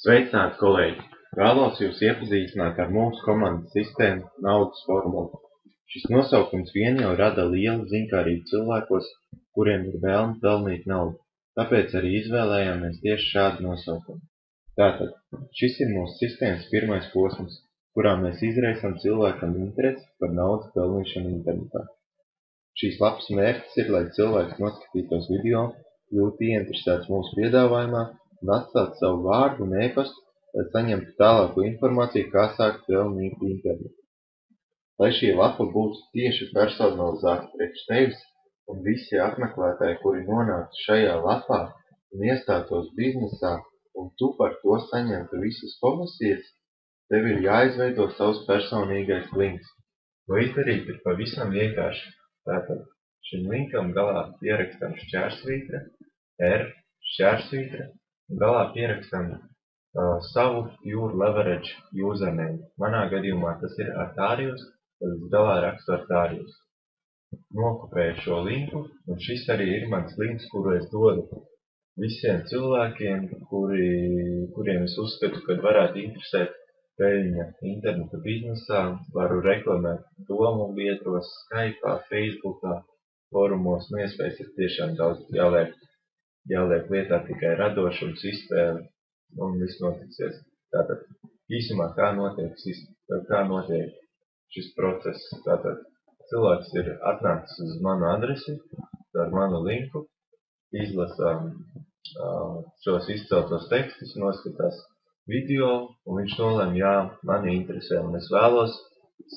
Sveicināti, kolēģi! Vēlos jūs iepazīstināt ar mūsu komandas sistēmu naudas formulu. Šis nosaukums vien jau rada lielu ziņkārību cilvēkos, kuriem ir vēlme pelnīt naudu. Tāpēc arī izvēlējāmies tieši šādu nosaukumu. Tātad, šis ir mūsu sistēmas pirmais posms, kurā mēs izraisām cilvēkam interesi par naudas pelnīšanu internetā. Šīs lapas mērķis ir, lai cilvēks noskatītos video, kļūtu ieinteresēts mūsu piedāvājumā un atstātu savu vārdu un e-pastu, lai saņemtu tālāko informāciju, kā sākt pelnīt internetu. Lai šī lapa būtu tieši personalizēta priekš tevis un visi apmeklētāji, kuri nonāktu šajā lapā un iestātos biznesā, un tu par to saņemtu visas komisijas, tev ir jāizveido savs personīgais links. To izdarīt ir pavisam vienkārši. Tātad šim linkam galā pierakstam šķērsvītra, un galā pierakstam savu Pure Leverage username. Manā gadījumā tas ir Artārijus, tad es galā rakstu Artārijus. Nokopēju šo linku, un šis arī ir mans links, kuru es dodu visiem cilvēkiem, kuriem es uzskatu, ka varētu interesēt peļņa interneta biznesā. Varu reklamēt domu biedros, Skype'ā, Facebookā, forumos, un iespējas ir tiešām daudz. Jāliek lietā tikai radošums, izspēle, un viss notiksies. Tātad, īsumā, kā notiek šis process. Tātad, cilvēks ir atnācis uz manu adresi, ar manu linku, izlasa šos izceltos tekstus, noskatās video, un viņš nolēma, jā, mani interesē, un es vēlos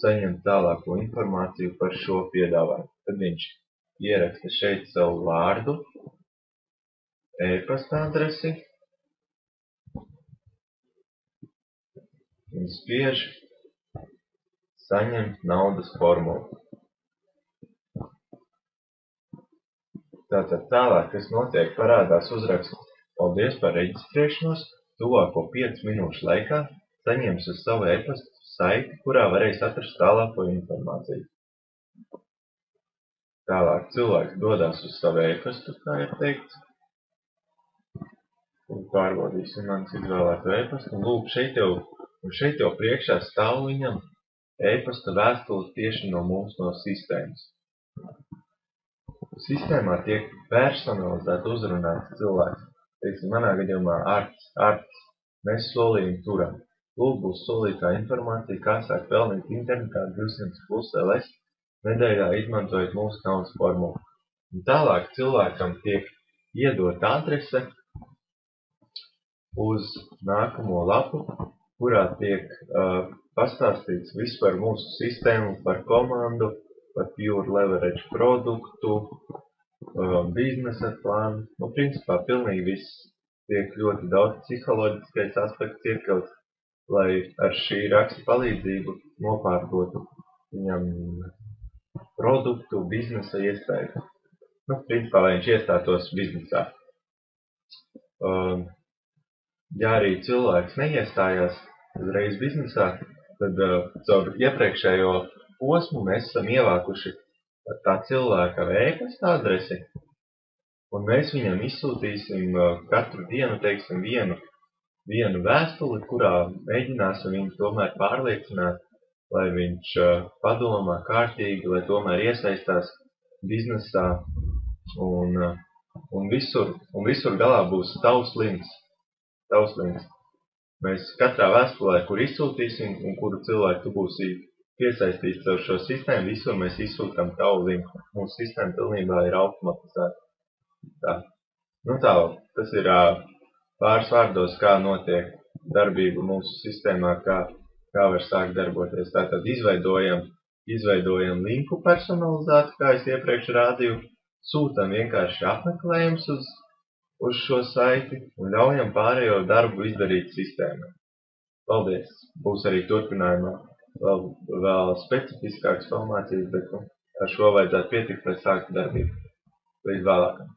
saņemt tālāko informāciju par šo piedāvājumu. Tad viņš ieraksta šeit savu vārdu, e-pasta adresi, un spiež saņemt naudas formulu. Tātad tālāk, kas notiek, parādās uzraksts: paldies par reģistrēšanos, tuvāko 5 minūšu laikā saņems uz savu e-pastu saiti, kurā varēs atrast tālāko informāciju. Tālāk cilvēks dodās uz savu e-pastu, kā ir teikts, un pārbaudīsim manas izvēlēto e-pastu, un lūk, šeit jau priekšā stāv viņam e-pasta vēstule tieši no mums no sistēmas. Sistēmā tiek personalizēti uzrunāts cilvēks. Teiksim, manā gadījumā Artis. Mēs solījumu turam. Lūk, būs solītā informācija, kā sāk pelnīt internetā 200+ LS nedēļā, izmantojot mūsu naudas formulu. Un tālāk cilvēkam tiek iedot adrese uz nākamo lapu, kurā tiek pastāstīts viss par mūsu sistēmu, par komandu, par Pure Leverage produktu, biznesa plānu. Principā pilnīgi viss. Tiek ļoti daudz psiholoģiskais aspekts iekļauts, lai ar šī raksta palīdzību nopārdotu viņam produktu, biznesa iespēju. Principā, lai viņš iestātos biznesā. Ja arī cilvēks neiestājās uzreiz biznesā, tad caur iepriekšējo posmu mēs esam ievākuši tā cilvēka e-pasta adresi, un mēs viņam izsūtīsim katru dienu, teiksim, vienu vēstuli, kurā mēģināsim viņu tomēr pārliecināt, lai viņš padomā kārtīgi, lai tomēr iesaistās biznesā, un visur galā būs tavs links. Mēs katrā vēstulē, kur izsūtīsim, un kuru cilvēku tu būsi piesaistīts ar šo sistēmu, visur mēs izsūtām tavu linku. Mūsu sistēma pilnībā ir automatizēta. Tas ir pāris vārdos, kā notiek darbība mūsu sistēmā, kā var sākt darboties. Tātad izveidojam linku personalizētu, kā es iepriekš rādīju, sūtam vienkārši apmeklējums uz šo saiti un ļaujam pārējo darbu izdarīt sistēmai. Paldies! Būs arī turpinājumā vēl specifiskākas formācijas, bet ar šo vajadzētu pietikt, lai sāktu darbību. Līdz vēlākam!